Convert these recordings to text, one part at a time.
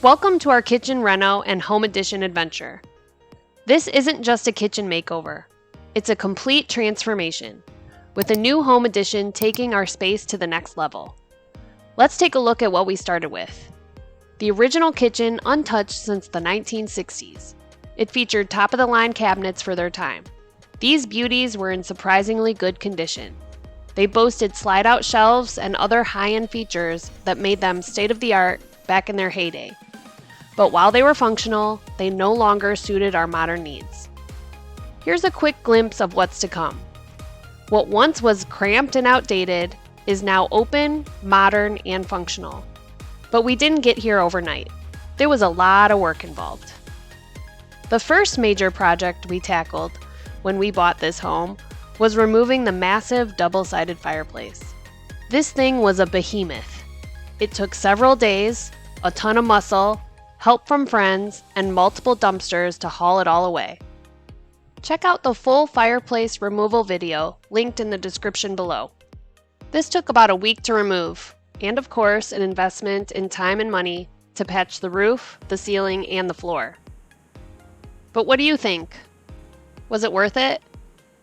Welcome to our kitchen reno and home addition adventure. This isn't just a kitchen makeover. It's a complete transformation, with a new home addition taking our space to the next level. Let's take a look at what we started with. The original kitchen, untouched since the 1960s. It featured top-of-the-line cabinets for their time. These beauties were in surprisingly good condition. They boasted slide-out shelves and other high-end features that made them state-of-the-art back in their heyday. But while they were functional, they no longer suited our modern needs. Here's a quick glimpse of what's to come. What once was cramped and outdated is now open, modern, and functional. But we didn't get here overnight. There was a lot of work involved. The first major project we tackled when we bought this home was removing the massive double-sided fireplace. This thing was a behemoth. It took several days, a ton of muscle, help from friends, and multiple dumpsters to haul it all away. Check out the full fireplace removal video linked in the description below. This took about a week to remove, and of course an investment in time and money to patch the roof, the ceiling, and the floor. But what do you think? Was it worth it?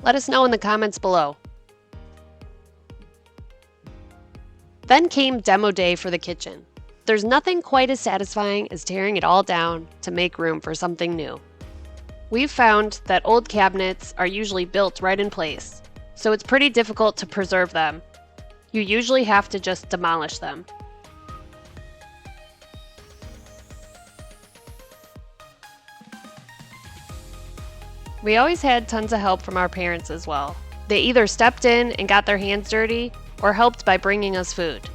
Let us know in the comments below. Then came demo day for the kitchen. There's nothing quite as satisfying as tearing it all down to make room for something new. We've found that old cabinets are usually built right in place, so it's pretty difficult to preserve them. You usually have to just demolish them. We always had tons of help from our parents as well. They either stepped in and got their hands dirty or helped by bringing us food.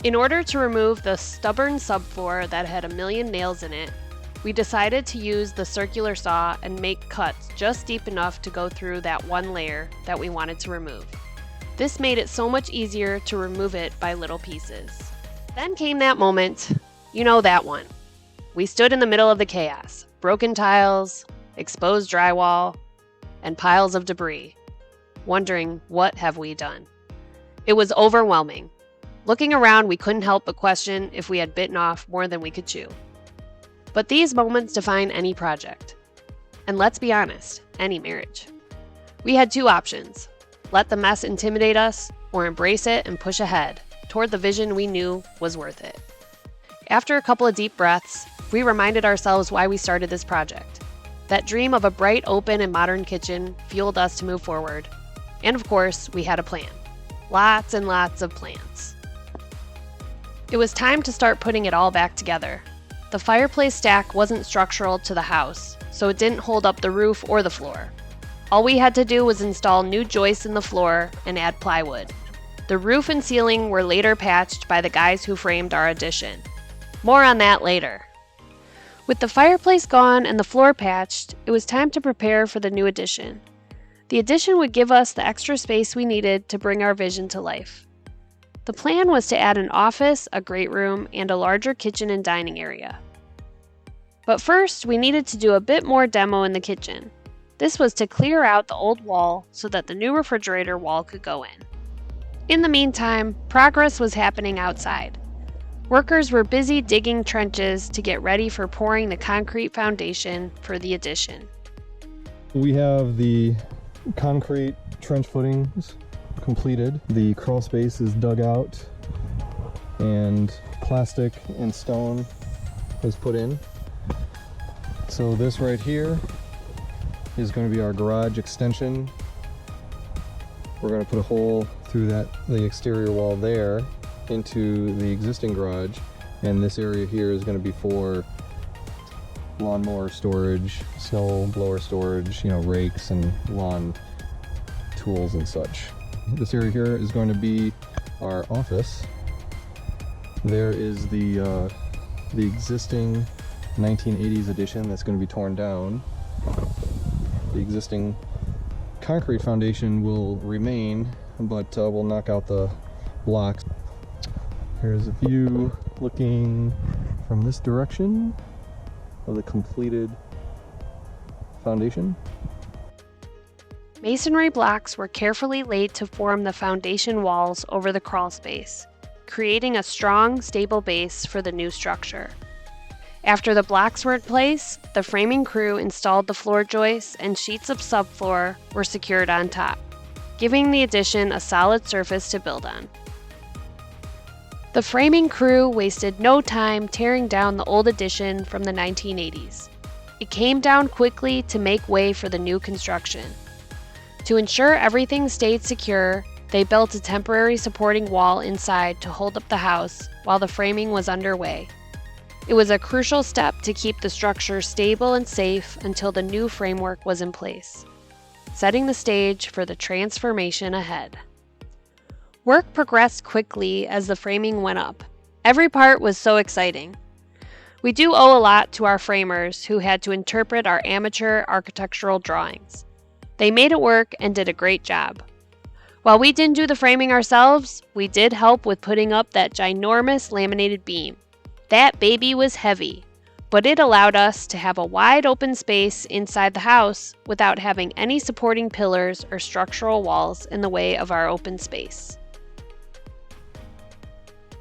In order to remove the stubborn subfloor that had a million nails in it, we decided to use the circular saw and make cuts just deep enough to go through that one layer that we wanted to remove. This made it so much easier to remove it by little pieces. Then came that moment, you know that one. We stood in the middle of the chaos, broken tiles, exposed drywall, and piles of debris, wondering what have we done. It was overwhelming. Looking around, we couldn't help but question if we had bitten off more than we could chew. But these moments define any project. And let's be honest, any marriage. We had two options: let the mess intimidate us, or embrace it and push ahead toward the vision we knew was worth it. After a couple of deep breaths, we reminded ourselves why we started this project. That dream of a bright, open, and modern kitchen fueled us to move forward. And of course, we had a plan. Lots and lots of plans. It was time to start putting it all back together. The fireplace stack wasn't structural to the house, so it didn't hold up the roof or the floor. All we had to do was install new joists in the floor and add plywood. The roof and ceiling were later patched by the guys who framed our addition. More on that later. With the fireplace gone and the floor patched, it was time to prepare for the new addition. The addition would give us the extra space we needed to bring our vision to life. The plan was to add an office, a great room, and a larger kitchen and dining area. But first, we needed to do a bit more demo in the kitchen. This was to clear out the old wall so that the new refrigerator wall could go in. In the meantime, progress was happening outside. Workers were busy digging trenches to get ready for pouring the concrete foundation for the addition. We have the concrete trench footings completed. The crawl space is dug out and plastic and stone was put in. So this right here is going to be our garage extension. We're going to put a hole through the exterior wall there into the existing garage, and this area here is going to be for lawnmower storage, snow blower storage, rakes and lawn tools and such. This area here is going to be our office. There is the existing 1980s addition that's going to be torn down. The existing concrete foundation will remain, but we'll knock out the blocks. Here's a view looking from this direction of the completed foundation. Masonry blocks were carefully laid to form the foundation walls over the crawl space, creating a strong, stable base for the new structure. After the blocks were in place, the framing crew installed the floor joists and sheets of subfloor were secured on top, giving the addition a solid surface to build on. The framing crew wasted no time tearing down the old addition from the 1980s. It came down quickly to make way for the new construction. To ensure everything stayed secure, they built a temporary supporting wall inside to hold up the house while the framing was underway. It was a crucial step to keep the structure stable and safe until the new framework was in place, setting the stage for the transformation ahead. Work progressed quickly as the framing went up. Every part was so exciting. We do owe a lot to our framers who had to interpret our amateur architectural drawings. They made it work and did a great job. While we didn't do the framing ourselves, we did help with putting up that ginormous laminated beam. That baby was heavy, but it allowed us to have a wide open space inside the house without having any supporting pillars or structural walls in the way of our open space.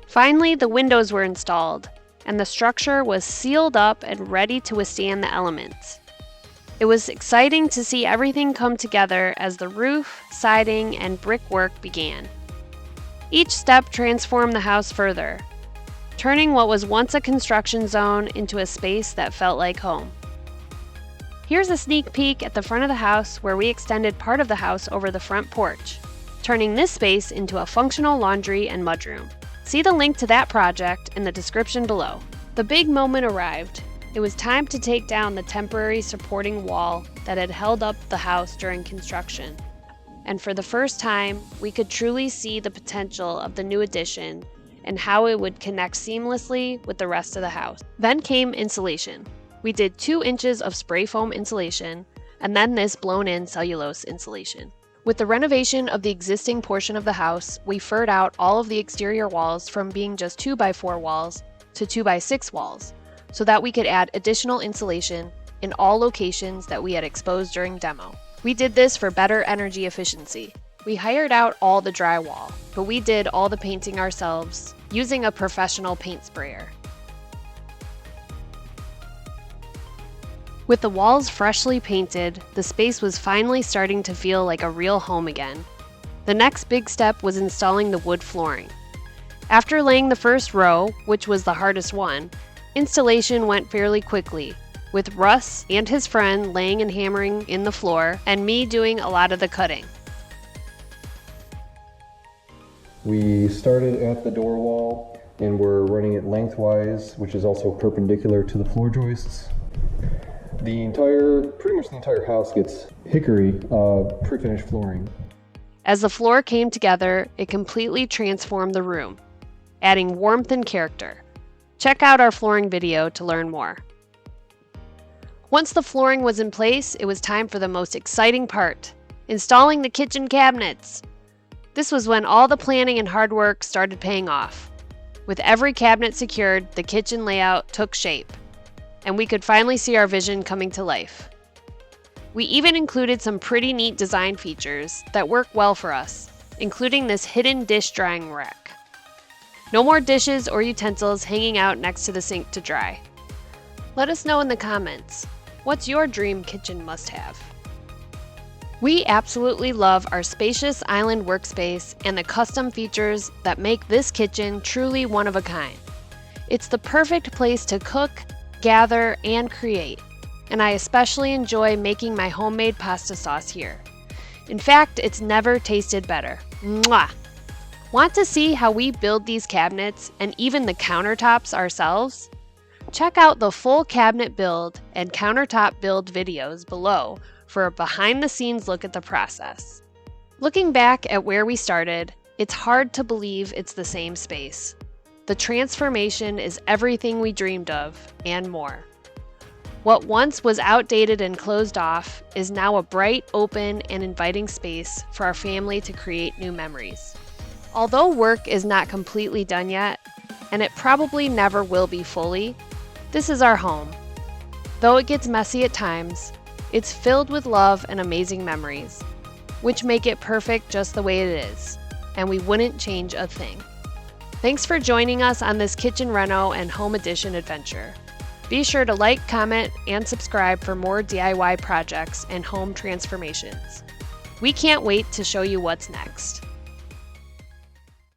Finally, the windows were installed, and the structure was sealed up and ready to withstand the elements. It was exciting to see everything come together as the roof, siding, and brickwork began. Each step transformed the house further, turning what was once a construction zone into a space that felt like home. Here's a sneak peek at the front of the house where we extended part of the house over the front porch, turning this space into a functional laundry and mudroom. See the link to that project in the description below. The big moment arrived. It was time to take down the temporary supporting wall that had held up the house during construction. And for the first time, we could truly see the potential of the new addition and how it would connect seamlessly with the rest of the house. Then came insulation. We did 2 inches of spray foam insulation, and then this blown-in cellulose insulation. With the renovation of the existing portion of the house, we furred out all of the exterior walls from being just 2x4 walls to 2x6 walls, so that we could add additional insulation in all locations that we had exposed during demo. We did this for better energy efficiency. We hired out all the drywall, but we did all the painting ourselves using a professional paint sprayer. With the walls freshly painted, the space was finally starting to feel like a real home again. The next big step was installing the wood flooring. After laying the first row, which was the hardest one, installation went fairly quickly, with Russ and his friend laying and hammering in the floor, and me doing a lot of the cutting. We started at the door wall and we're running it lengthwise, which is also perpendicular to the floor joists. Pretty much the entire house gets hickory pre-finished flooring. As the floor came together, it completely transformed the room, adding warmth and character. Check out our flooring video to learn more. Once the flooring was in place, it was time for the most exciting part, installing the kitchen cabinets. This was when all the planning and hard work started paying off. With every cabinet secured, the kitchen layout took shape, and we could finally see our vision coming to life. We even included some pretty neat design features that work well for us, including this hidden dish drying rack. No more dishes or utensils hanging out next to the sink to dry. Let us know in the comments, what's your dream kitchen must-have? We absolutely love our spacious island workspace and the custom features that make this kitchen truly one of a kind. It's the perfect place to cook, gather, and create, and I especially enjoy making my homemade pasta sauce here. In fact, it's never tasted better. Mwah! Want to see how we build these cabinets and even the countertops ourselves? Check out the full cabinet build and countertop build videos below for a behind-the-scenes look at the process. Looking back at where we started, it's hard to believe it's the same space. The transformation is everything we dreamed of, and more. What once was outdated and closed off is now a bright, open, and inviting space for our family to create new memories. Although work is not completely done yet, and it probably never will be fully, this is our home. Though it gets messy at times, it's filled with love and amazing memories. which make it perfect just the way it is, and we wouldn't change a thing. Thanks for joining us on this kitchen reno and home addition adventure. Be sure to like, comment, and subscribe for more DIY projects and home transformations. We can't wait to show you what's next.